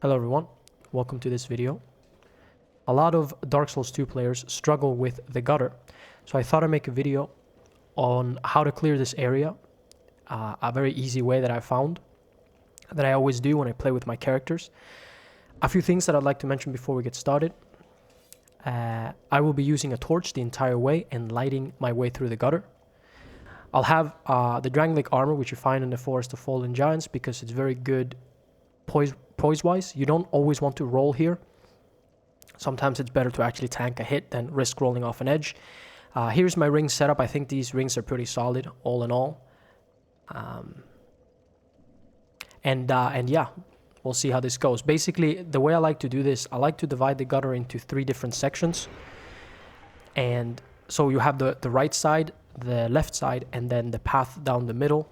Hello everyone, welcome to this video. A lot of Dark Souls 2 players struggle with the gutter, so I thought I'd make a video on how to clear this area. A very easy way that I found, that I always do when I play with my characters. A few things that I'd like to mention before we get started. I will be using a torch the entire way and lighting my way through the gutter. I'll have the Dragon Lake armor, which you find in the Forest of Fallen Giants, because it's very good poise-wise. You don't always want to roll here. Sometimes it's better to actually tank a hit than risk rolling off an edge. Here's my ring setup. I think these rings are pretty solid, all in all. And yeah, we'll see how this goes. Basically, the way I like to do this, I like to divide the gutter into 3 different sections. And so you have the right side, the left side, and then the path down the middle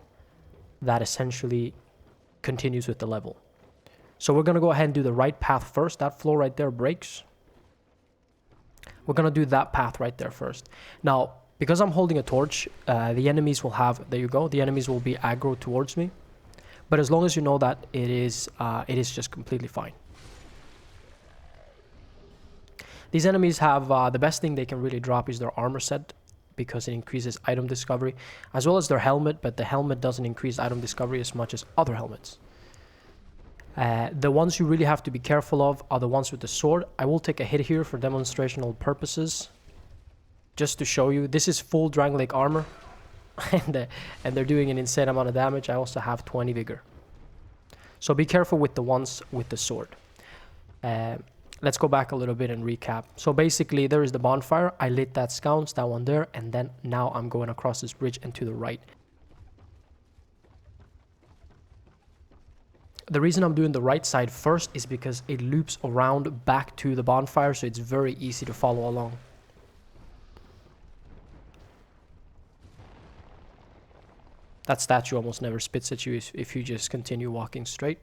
that essentially continues with the level. So we're going to go ahead and do the right path first. That floor right there breaks. We're going to do that path right there first. Now, because I'm holding a torch, the enemies will have, there you go, the enemies will be aggro towards me. But as long as you know that, it is just completely fine. These enemies have, the best thing they can really drop is their armor set, because it increases item discovery, as well as their helmet, but the helmet doesn't increase item discovery as much as other helmets. The ones you really have to be careful of are the ones with the sword. I will take a hit here for demonstrational purposes, just to show you. This is full Dragon Lake armor, and they're doing an insane amount of damage. I also have 20 vigor. So be careful with the ones with the sword. Let's go back a little bit and recap. So basically, there is the bonfire. I lit that sconce, that one there, and then now I'm going across this bridge and to the right. The reason I'm doing the right side first is because it loops around back to the bonfire, so it's very easy to follow along. That statue almost never spits at you if you just continue walking straight.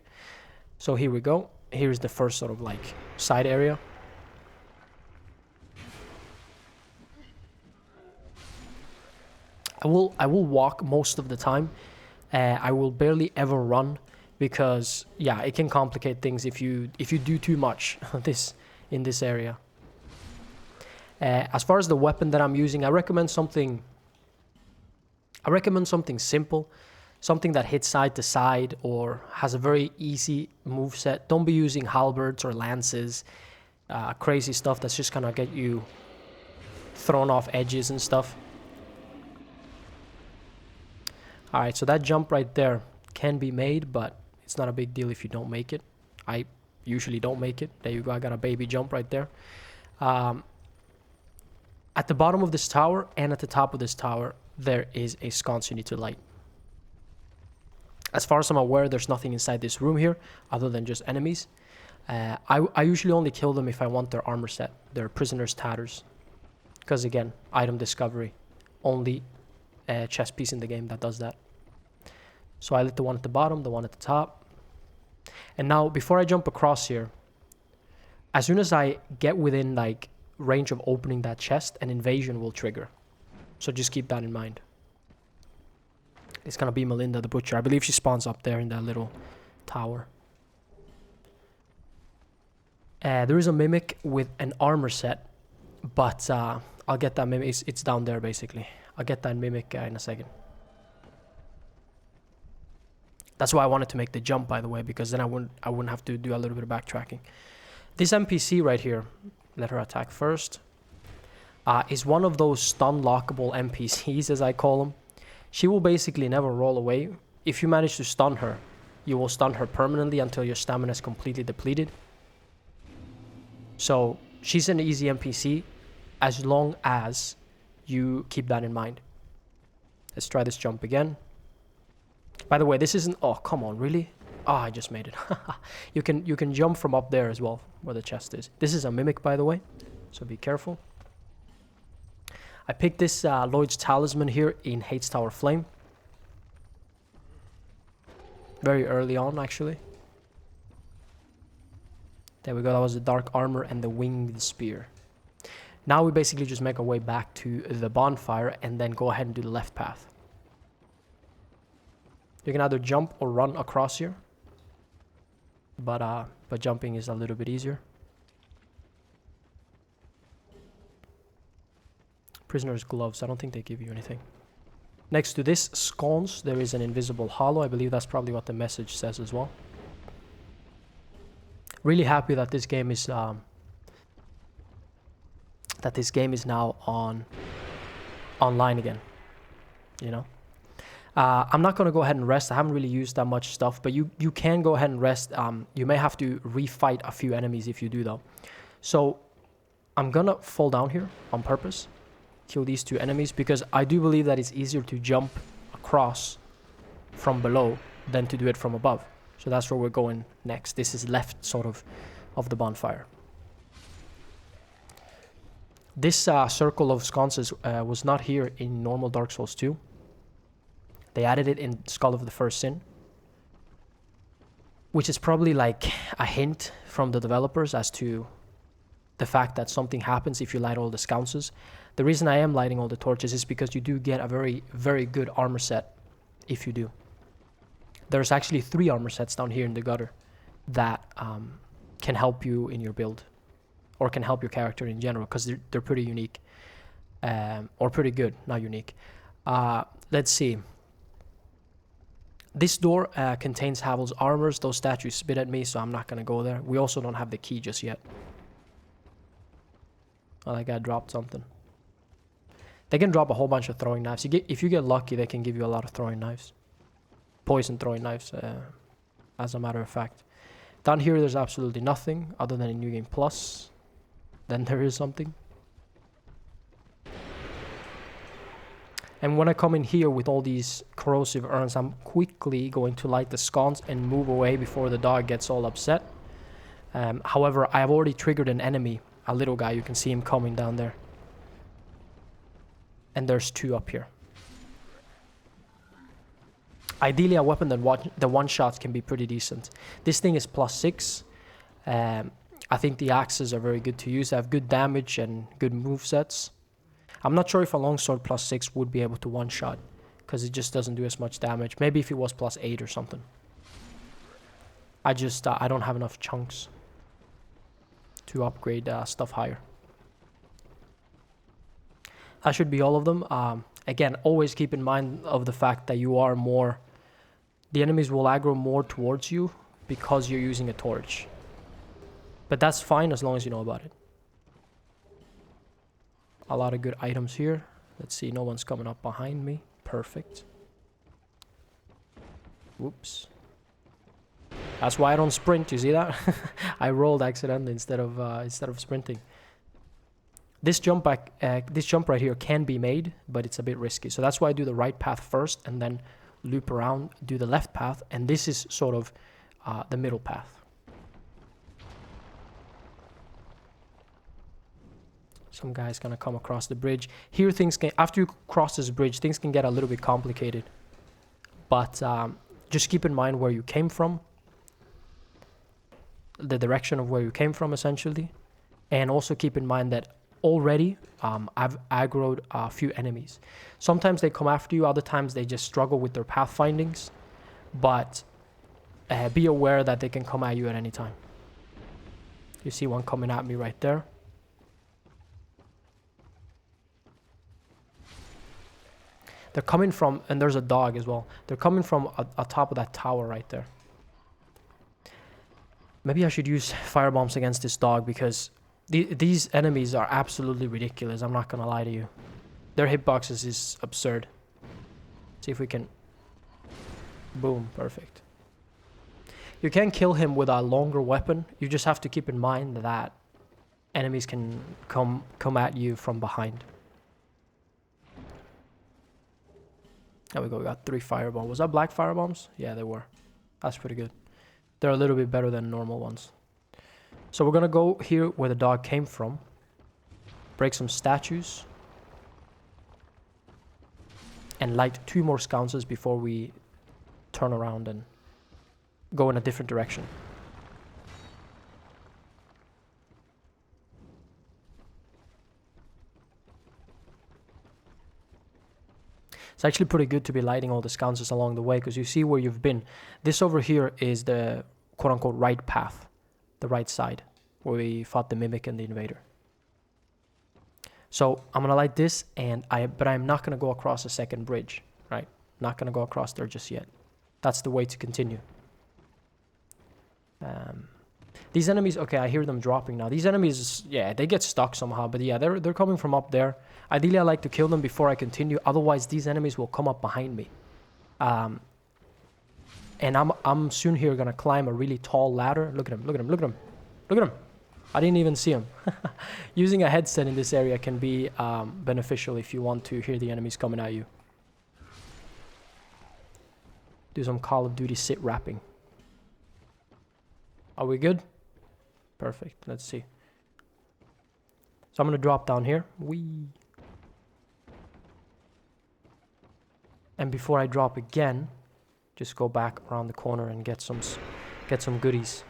So here we go. Here's the first sort of like side area. I will walk most of the time. I will barely ever run, because yeah, it can complicate things if you do too much in this area. As far as the weapon that I'm using, I recommend something simple, something that hits side to side or has a very easy move set. Don't be using halberds or lances, crazy stuff that's just gonna get you thrown off edges and stuff. All right, so that jump right there can be made, but it's not a big deal if you don't make it. I usually don't make it. There you go, I got a baby jump right there. At the bottom of this tower and at the top of this tower, there is a sconce you need to light. As far as I'm aware, there's nothing inside this room here other than just enemies. I usually only kill them if I want their armor set, their prisoner's tatters. Because again, item discovery. Only chess piece in the game that does that. So I lit the one at the bottom, the one at the top. And now, before I jump across here, as soon as I get within like range of opening that chest, an invasion will trigger. So just keep that in mind. It's gonna be Melinda the Butcher. I believe she spawns up there in that little tower. There is a mimic with an armor set, but I'll get that mimic. It's down there basically. I'll get that mimic in a second. That's why I wanted to make the jump, by the way, because then I wouldn't have to do a little bit of backtracking. This NPC right here, let her attack first, is one of those stun lockable NPCs, as I call them. She will basically never roll away. If you manage to stun her, you will stun her permanently until your stamina is completely depleted. So she's an easy NPC as long as you keep that in mind. Let's try this jump again. By the way, this isn't... Oh, come on, really? Oh, I just made it. You can jump from up there as well, where the chest is. This is a mimic, by the way, so be careful. I picked this Lloyd's Talisman here in Hates Tower Flame. Very early on, actually. There we go, that was the dark armor and the winged spear. Now we basically just make our way back to the bonfire and then go ahead and do the left path. You can either jump or run across here. But but jumping is a little bit easier. Prisoner's gloves, I don't think they give you anything. Next to this scones, there is an invisible hollow. I believe that's probably what the message says as well. Really happy that this game is now online again. You know, I'm not gonna go ahead and rest. I haven't really used that much stuff, but you can go ahead and rest. You may have to refight a few enemies if you do though. So I'm gonna fall down here on purpose, kill these two enemies, because I do believe that it's easier to jump across from below than to do it from above. So that's where we're going next. This is left sort of the bonfire. This circle of sconces was not here in normal Dark Souls 2. They added it in Skull of the First Sin, which is probably like a hint from the developers as to the fact that something happens if you light all the sconces. The reason I am lighting all the torches is because you do get a very, very good armor set if you do. There's actually 3 armor sets down here in the gutter that can help you in your build, or can help your character in general, because they're pretty unique, or pretty good, not unique. Let's see. This door contains Havel's armors. Those statues spit at me, so I'm not gonna go there. We also don't have the key just yet. Oh, that guy dropped something. They can drop a whole bunch of throwing knives. If you get lucky, they can give you a lot of throwing knives. Poison throwing knives, as a matter of fact. Down here, there's absolutely nothing other than a New Game Plus. Then there is something. And when I come in here with all these corrosive urns, I'm quickly going to light the sconce and move away before the dog gets all upset. However, I have already triggered an enemy, a little guy. You can see him coming down there. And there's 2 up here. Ideally, a weapon that the one-shots can be pretty decent. This thing is +6. I think the axes are very good to use. They have good damage and good movesets. I'm not sure if a longsword +6 would be able to one-shot, because it just doesn't do as much damage. Maybe if it was +8 or something. I don't have enough chunks to upgrade stuff higher. That should be all of them. Again, always keep in mind of the fact that you are more... The enemies will aggro more towards you because you're using a torch. But that's fine as long as you know about it. A lot of good items here. Let's see, no one's coming up behind me. Perfect. Whoops. That's why I don't sprint, you see that? I rolled accidentally instead of sprinting. This jump right here can be made, but it's a bit risky. So that's why I do the right path first and then loop around, do the left path, and this is sort of the middle path. Some guy's gonna come across the bridge. Here after you cross this bridge, things can get a little bit complicated. But just keep in mind where you came from. The direction of where you came from, essentially. And also keep in mind that already I've aggroed a few enemies. Sometimes they come after you, other times they just struggle with their path findings. But be aware that they can come at you at any time. You see one coming at me right there. They're coming from, and there's a dog as well. They're coming from atop of that tower right there. Maybe I should use firebombs against this dog, because these enemies are absolutely ridiculous. I'm not gonna lie to you. Their hitboxes is absurd. See if we can... Boom, perfect. You can kill him with a longer weapon. You just have to keep in mind that enemies can come at you from behind. There we go, we got 3 firebombs. Was that black firebombs? Yeah, they were. That's pretty good. They're a little bit better than normal ones. So we're gonna go here where the dog came from. Break some statues. And light 2 more sconces before we turn around and go in a different direction. It's actually pretty good to be lighting all the sconces along the way, because you see where you've been. This over here is the quote-unquote right path. the right side, where we fought the Mimic and the Invader. So I'm gonna light this, but I'm not gonna go across the second bridge, right? Not gonna go across there just yet. That's the way to continue. These enemies, okay, I hear them dropping now. These enemies, yeah, they get stuck somehow, but yeah, they're coming from up there. Ideally, I like to kill them before I continue. Otherwise, these enemies will come up behind me. And I'm soon here gonna climb a really tall ladder. Look at him, look at him, look at him, look at him. I didn't even see him. Using a headset in this area can be beneficial if you want to hear the enemies coming at you. Do some Call of Duty sit rapping. Are we good? Perfect. Let's see. So I'm gonna drop down here. Whee. And before I drop again, just go back around the corner and get some goodies.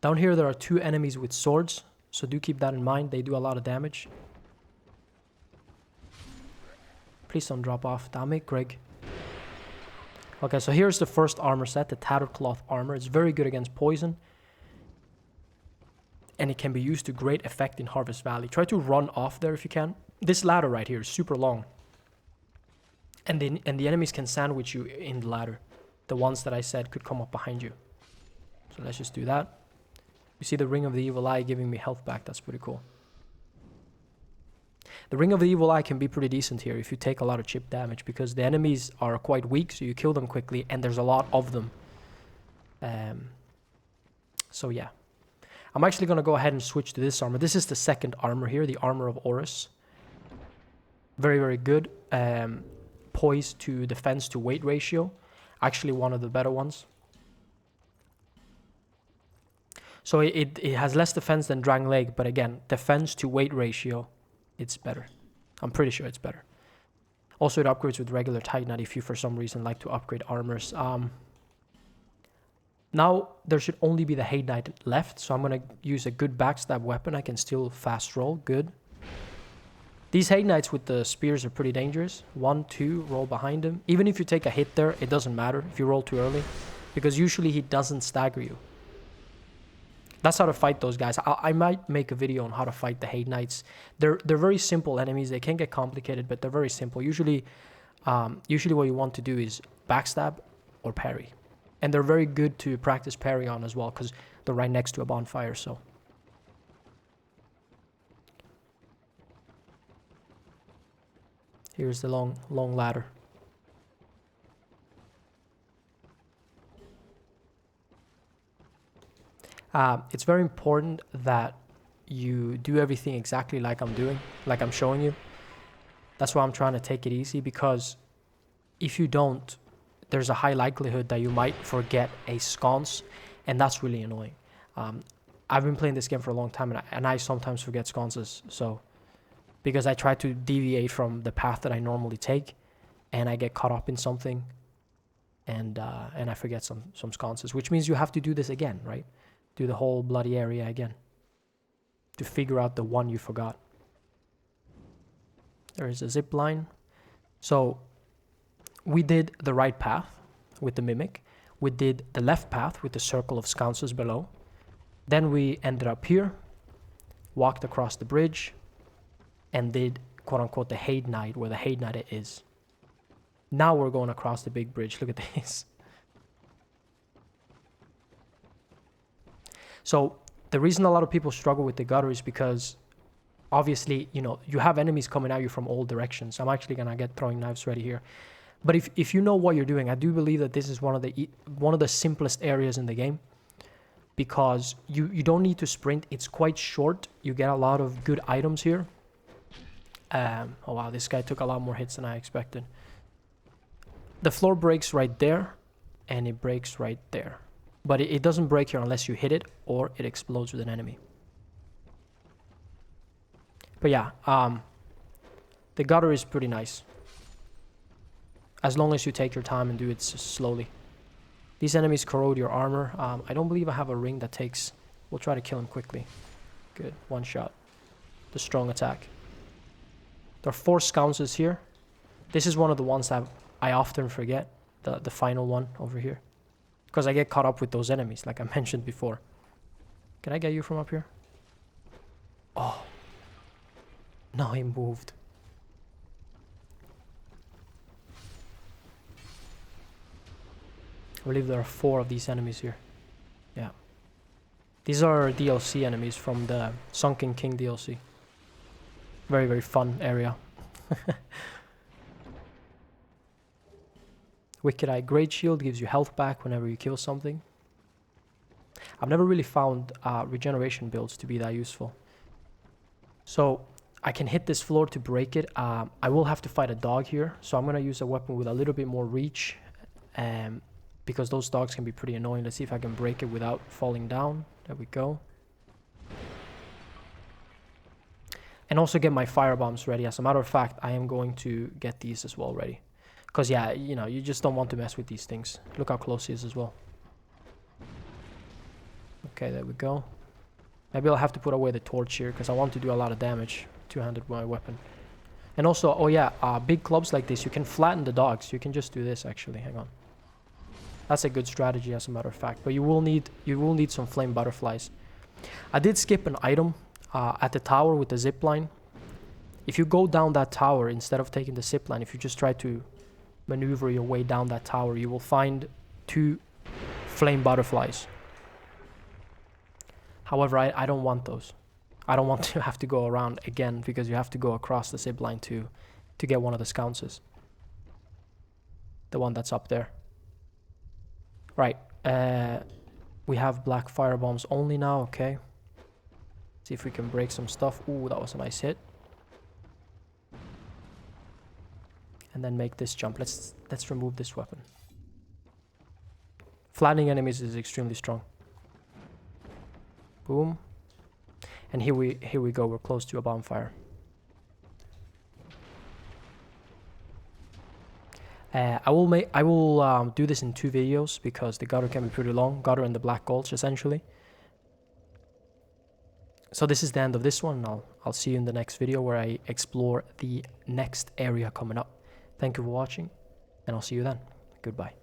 Down here there are 2 enemies with swords, so do keep that in mind. They do a lot of damage. Please don't drop off. Damn it, Greg. Okay, so here's the first armor set, the Tattered Cloth armor. It's very good against poison, and it can be used to great effect in Harvest Valley. Try to run off there if you can. This ladder right here is super long, and the enemies can sandwich you in the ladder. The ones that I said could come up behind you. So let's just do that. You see the Ring of the Evil Eye giving me health back. That's pretty cool. The Ring of the Evil Eye can be pretty decent here if you take a lot of chip damage, because the enemies are quite weak, so you kill them quickly, and there's a lot of them. So yeah. I'm actually going to go ahead and switch to this armor. This is the second armor here, the Armor of Horus. Very, very good. Poise to defense to weight ratio. Actually one of the better ones. So it has less defense than Drang Leg, but again, defense to weight ratio, it's better. I'm pretty sure it's better. Also, it upgrades with regular Titanite if you for some reason like to upgrade armors. Now, there should only be the Hate Knight left, so I'm going to use a good backstab weapon. I can still fast roll. Good. These Hate Knights with the spears are pretty dangerous. 1, 2, roll behind him. Even if you take a hit there, it doesn't matter if you roll too early, because usually he doesn't stagger you. That's how to fight those guys. I might make a video on how to fight the Hate Knights. They're very simple enemies. They can get complicated, but they're very simple. Usually what you want to do is backstab or parry. And they're very good to practice parry on as well, because they're right next to a bonfire, so. Here's the long ladder. It's very important that you do everything exactly like I'm doing, like I'm showing you. That's why I'm trying to take it easy, because if you don't, there's a high likelihood that you might forget a sconce, and that's really annoying. I've been playing this game for a long time, and I sometimes forget sconces, so because I try to deviate from the path that I normally take, and I get caught up in something, and I forget some sconces, which means you have to do this again, right? Do the whole bloody area again to figure out the one you forgot. There is a zip line. So we did the right path with the Mimic. We did the left path with the circle of sconces below. Then we ended up here, walked across the bridge, and did, quote unquote, the Hate Knight, where the Hate Knight is. Now we're going across the big bridge. Look at this. So the reason a lot of people struggle with the gutter is because obviously, you have enemies coming at you from all directions. I'm actually going to get throwing knives ready here. But if you know what you're doing, I do believe that this is one of the simplest areas in the game, because you don't need to sprint. It's quite short. You get a lot of good items here. Oh wow, this guy took a lot more hits than I expected. The floor breaks right there, and it breaks right there. But it doesn't break here unless you hit it or it explodes with an enemy. But yeah, the gutter is pretty nice, as long as you take your time and do it slowly. These enemies corrode your armor. I don't believe I have a ring that takes... We'll try to kill him quickly. Good, one shot. The strong attack. There are 4 sconces here. This is one of the ones that I often forget. the final one over here. Because I get caught up with those enemies, like I mentioned before. Can I get you from up here? Oh. No, he moved. I believe there are 4 of these enemies here. Yeah. These are DLC enemies from the Sunken King DLC. Very, very fun area. Wicked Eye Great Shield gives you health back whenever you kill something. I've never really found regeneration builds to be that useful. So I can hit this floor to break it. I will have to fight a dog here, so I'm going to use a weapon with a little bit more reach, because those dogs can be pretty annoying. Let's see if I can break it without falling down. There we go. And also get my fire bombs ready. As a matter of fact, I am going to get these as well ready. Because yeah, you know, you just don't want to mess with these things. Look how close he is as well. Okay, there we go. Maybe I'll have to put away the torch here, because I want to do a lot of damage two-handed with my weapon. And also, oh yeah, big clubs like this, you can flatten the dogs. You can just do this actually. Hang on. That's a good strategy, as a matter of fact. But you will need some flame butterflies. I did skip an item at the tower with the zip line. If you go down that tower instead of taking the zip line, if you just try to maneuver your way down that tower, you will find 2 flame butterflies. However, I don't want those. I don't want to have to go around again, because you have to go across the zip line to get one of the sconces. The one that's up there. Right. We have black fire bombs only now. Okay. See if we can break some stuff. Ooh, that was a nice hit. And then make this jump. Let's remove this weapon. Flattening enemies is extremely strong. Boom. And here we go. We're close to a bonfire. I will do this in 2 videos, because the gutter can be pretty long. Gutter and the Black Gulch, essentially. So this is the end of this one. I'll see you in the next video, where I explore the next area coming up. Thank you for watching, and I'll see you then. Goodbye.